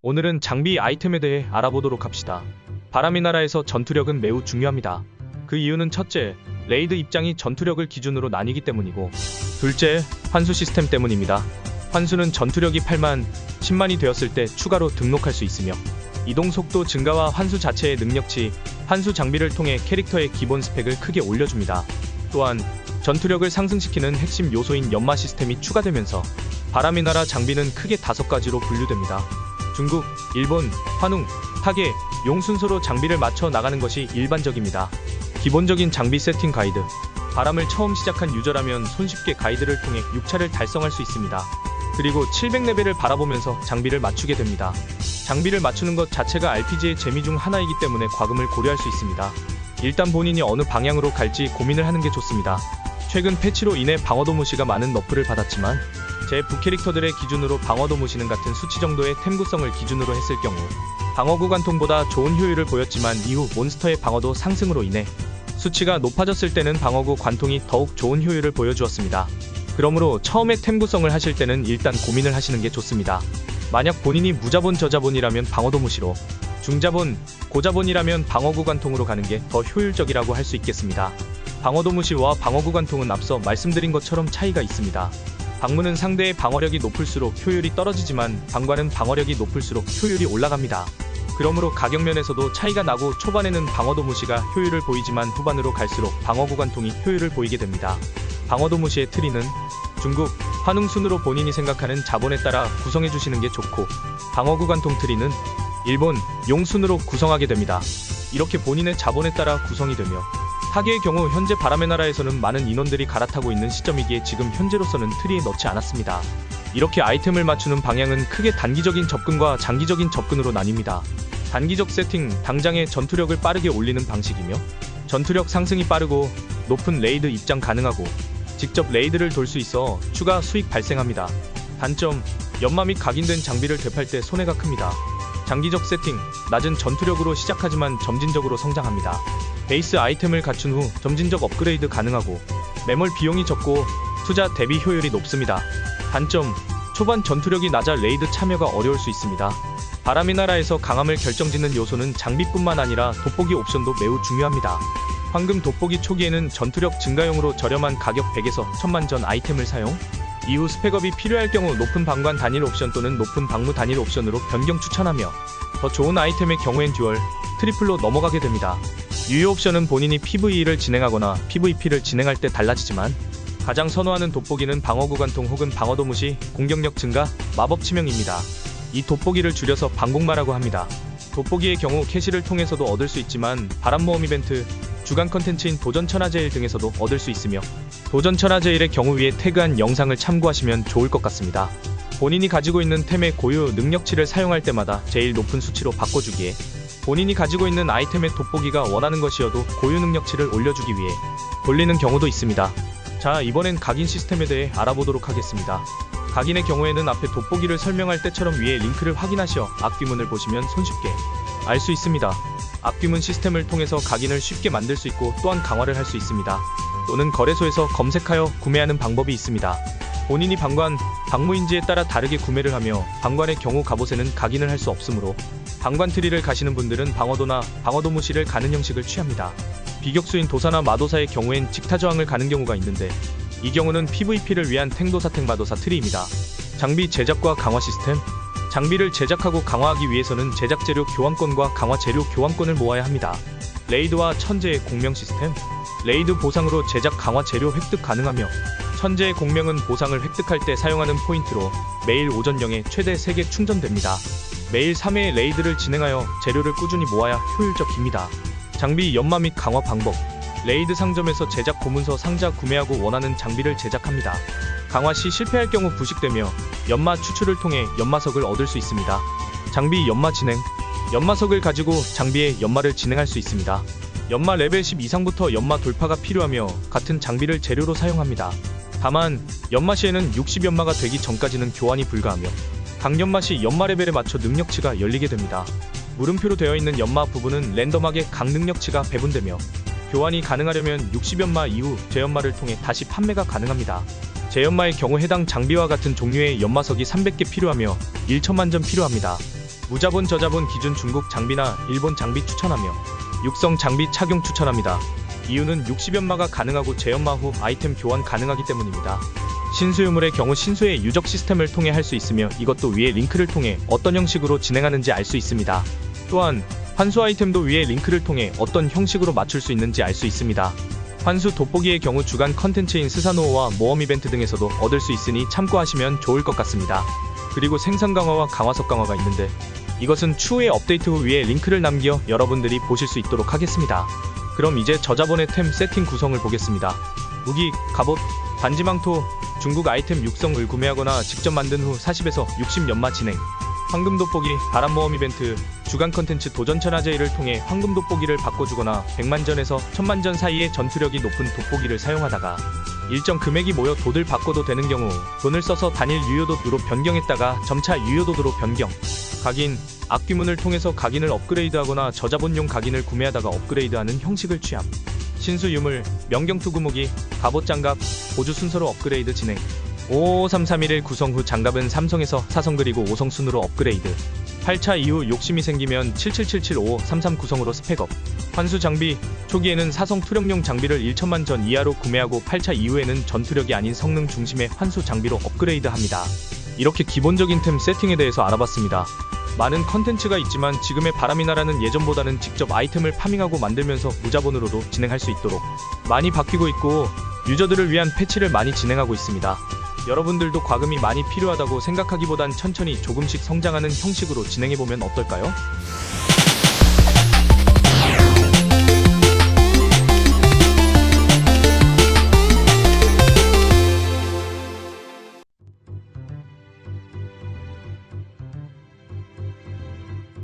오늘은 장비 아이템에 대해 알아보도록 합시다. 바람의 나라에서 전투력은 매우 중요합니다. 그 이유는 첫째, 레이드 입장이 전투력을 기준으로 나뉘기 때문이고, 둘째, 환수 시스템 때문입니다. 환수는 전투력이 8만, 10만이 되었을 때 추가로 등록할 수 있으며, 이동 속도 증가와 환수 자체의 능력치, 환수 장비를 통해 캐릭터의 기본 스펙을 크게 올려줍니다. 또한 전투력을 상승시키는 핵심 요소인 연마 시스템이 추가되면서 바람의 나라 장비는 크게 5가지로 분류됩니다. 중국, 일본, 환웅, 파괴, 용 순서로 장비를 맞춰 나가는 것이 일반적입니다. 기본적인 장비 세팅 가이드. 바람을 처음 시작한 유저라면 손쉽게 가이드를 통해 6차를 달성할 수 있습니다. 그리고 700레벨을 바라보면서 장비를 맞추게 됩니다. 장비를 맞추는 것 자체가 RPG의 재미 중 하나이기 때문에 과금을 고려할 수 있습니다. 일단 본인이 어느 방향으로 갈지 고민을 하는 게 좋습니다. 최근 패치로 인해 방어도 무시가 많은 너프를 받았지만, 제 부캐릭터들의 기준으로 방어도 무시는 같은 수치 정도의 템구성을 기준으로 했을 경우 방어구 관통보다 좋은 효율을 보였지만, 이후 몬스터의 방어도 상승으로 인해 수치가 높아졌을 때는 방어구 관통이 더욱 좋은 효율을 보여주었습니다. 그러므로 처음에 템구성을 하실 때는 일단 고민을 하시는 게 좋습니다. 만약 본인이 무자본 저자본이라면 방어도 무시로, 중자본, 고자본이라면 방어구 관통으로 가는 게 더 효율적이라고 할 수 있겠습니다. 방어도 무시와 방어구 관통은 앞서 말씀드린 것처럼 차이가 있습니다. 방무는 상대의 방어력이 높을수록 효율이 떨어지지만, 방관은 방어력이 높을수록 효율이 올라갑니다. 그러므로 가격면에서도 차이가 나고, 초반에는 방어도 무시가 효율을 보이지만 후반으로 갈수록 방어구 관통이 효율을 보이게 됩니다. 방어도 무시의 트리는 중국, 환웅 순으로 본인이 생각하는 자본에 따라 구성해 주시는 게 좋고, 방어구 관통 트리는 일본, 용 순으로 구성하게 됩니다. 이렇게 본인의 자본에 따라 구성이 되며, 파괴의 경우 현재 바람의 나라에서는 많은 인원들이 갈아타고 있는 시점이기에 지금 현재로서는 트리에 넣지 않았습니다. 이렇게 아이템을 맞추는 방향은 크게 단기적인 접근과 장기적인 접근으로 나뉩니다. 단기적 세팅, 당장의 전투력을 빠르게 올리는 방식이며, 전투력 상승이 빠르고 높은 레이드 입장 가능하고 직접 레이드를 돌 수 있어 추가 수익 발생합니다. 단점, 연마 및 각인된 장비를 되팔 때 손해가 큽니다. 장기적 세팅, 낮은 전투력으로 시작하지만 점진적으로 성장합니다. 베이스 아이템을 갖춘 후 점진적 업그레이드 가능하고, 매몰 비용이 적고 투자 대비 효율이 높습니다. 단점, 초반 전투력이 낮아 레이드 참여가 어려울 수 있습니다. 바람의 나라에서 강함을 결정짓는 요소는 장비뿐만 아니라 돋보기 옵션도 매우 중요합니다. 황금 돋보기 초기에는 전투력 증가용으로 저렴한 가격 100에서 1000만 전 아이템을 사용, 이후 스펙업이 필요할 경우 높은 방관 단일 옵션 또는 높은 방무 단일 옵션으로 변경 추천하며, 더 좋은 아이템의 경우엔 듀얼, 트리플로 넘어가게 됩니다. 유효 옵션은 본인이 PVE를 진행하거나 PVP를 진행할 때 달라지지만, 가장 선호하는 돋보기는 방어구 관통 혹은 방어도 무시, 공격력 증가, 마법 치명입니다. 이 돋보기를 줄여서 방공마라고 합니다. 돋보기의 경우 캐시를 통해서도 얻을 수 있지만, 바람모험 이벤트, 주간 컨텐츠인 도전 천하제일 등에서도 얻을 수 있으며, 도전 천하제일의 경우 위에 태그한 영상을 참고하시면 좋을 것 같습니다. 본인이 가지고 있는 템의 고유 능력치를 사용할 때마다 제일 높은 수치로 바꿔주기에, 본인이 가지고 있는 아이템의 돋보기가 원하는 것이어도 고유 능력치를 올려주기 위해 돌리는 경우도 있습니다. 자, 이번엔 각인 시스템에 대해 알아보도록 하겠습니다. 각인의 경우에는 앞에 돋보기를 설명할 때처럼 위에 링크를 확인하셔 앞귀문을 보시면 손쉽게 알 수 있습니다. 앞귀문 시스템을 통해서 각인을 쉽게 만들 수 있고, 또한 강화를 할 수 있습니다. 또는 거래소에서 검색하여 구매하는 방법이 있습니다. 본인이 방관, 방무인지에 따라 다르게 구매를 하며, 방관의 경우 갑옷에는 각인을 할 수 없으므로 방관 트리를 가시는 분들은 방어도나 방어도 무시를 가는 형식을 취합니다. 비격수인 도사나 마도사의 경우엔 직타 저항을 가는 경우가 있는데, 이 경우는 PVP를 위한 탱도사 탱마도사 트리입니다. 장비 제작과 강화 시스템. 장비를 제작하고 강화하기 위해서는 제작 재료 교환권과 강화 재료 교환권을 모아야 합니다. 레이드와 천재의 공명 시스템. 레이드 보상으로 제작 강화 재료 획득 가능하며, 천재의 공명은 보상을 획득할 때 사용하는 포인트로 매일 오전 0에 최대 3개 충전됩니다. 매일 3회의 레이드를 진행하여 재료를 꾸준히 모아야 효율적입니다. 장비 연마 및 강화 방법. 레이드 상점에서 제작 고문서 상자 구매하고 원하는 장비를 제작합니다. 강화 시 실패할 경우 부식되며, 연마 추출을 통해 연마석을 얻을 수 있습니다. 장비 연마 진행. 연마석을 가지고 장비의 연마를 진행할 수 있습니다. 연마 레벨 10 이상부터 연마 돌파가 필요하며, 같은 장비를 재료로 사용합니다. 다만 연마 시에는 60연마가 되기 전까지는 교환이 불가하며, 강연마 시 연마 레벨에 맞춰 능력치가 열리게 됩니다. 물음표로 되어 있는 연마 부분은 랜덤하게 각 능력치가 배분되며, 교환이 가능하려면 60연마 이후 재연마를 통해 다시 판매가 가능합니다. 재연마의 경우 해당 장비와 같은 종류의 연마석이 300개 필요하며 1천만 점 필요합니다. 무자본 저자본 기준 중국 장비나 일본 장비 추천하며 육성 장비 착용 추천합니다. 이유는 60연마가 가능하고 재연마 후 아이템 교환 가능하기 때문입니다. 신수 유물의 경우 신수의 유적 시스템을 통해 할 수 있으며 이것도 위의 링크를 통해 어떤 형식으로 진행하는지 알 수 있습니다. 또한 환수 아이템도 위의 링크를 통해 어떤 형식으로 맞출 수 있는지 알 수 있습니다. 환수 돋보기의 경우 주간 컨텐츠인 스사노오와 모험 이벤트 등에서도 얻을 수 있으니 참고하시면 좋을 것 같습니다. 그리고 생산 강화와 강화석 강화가 있는데 이것은 추후에 업데이트 후 위에 링크를 남겨 여러분들이 보실 수 있도록 하겠습니다. 그럼 이제 저자본의 템 세팅 구성을 보겠습니다. 무기, 갑옷, 반지망토, 중국 아이템 육성을 구매하거나 직접 만든 후 40에서 60연마 진행, 황금 돋보기, 바람모험 이벤트, 주간 컨텐츠 도전천하제의를 통해 황금 돋보기를 바꿔주거나 100만전에서 1000만전 사이의 전투력이 높은 돋보기를 사용하다가 일정 금액이 모여 돛을 바꿔도 되는 경우 돈을 써서 단일 유효도로 변경했다가 점차 유효도로 변경, 각인, 악귀문을 통해서 각인을 업그레이드하거나 저자본용 각인을 구매하다가 업그레이드하는 형식을 취함. 신수 유물, 명경투구 무기, 갑옷 장갑, 보조 순서로 업그레이드 진행. 55331 구성 후 장갑은 3성에서 4성 그리고 5성 순으로 업그레이드. 8차 이후 욕심이 생기면 77775533 구성으로 스펙업. 환수 장비, 초기에는 4성 투력용 장비를 1천만 전 이하로 구매하고 8차 이후에는 전투력이 아닌 성능 중심의 환수 장비로 업그레이드합니다. 이렇게 기본적인 템 세팅에 대해서 알아봤습니다. 많은 컨텐츠가 있지만 지금의 바람이 나라는 예전보다는 직접 아이템을 파밍하고 만들면서 무자본으로도 진행할 수 있도록 많이 바뀌고 있고 유저들을 위한 패치를 많이 진행하고 있습니다. 여러분들도 과금이 많이 필요하다고 생각하기보단 천천히 조금씩 성장하는 형식으로 진행해보면 어떨까요?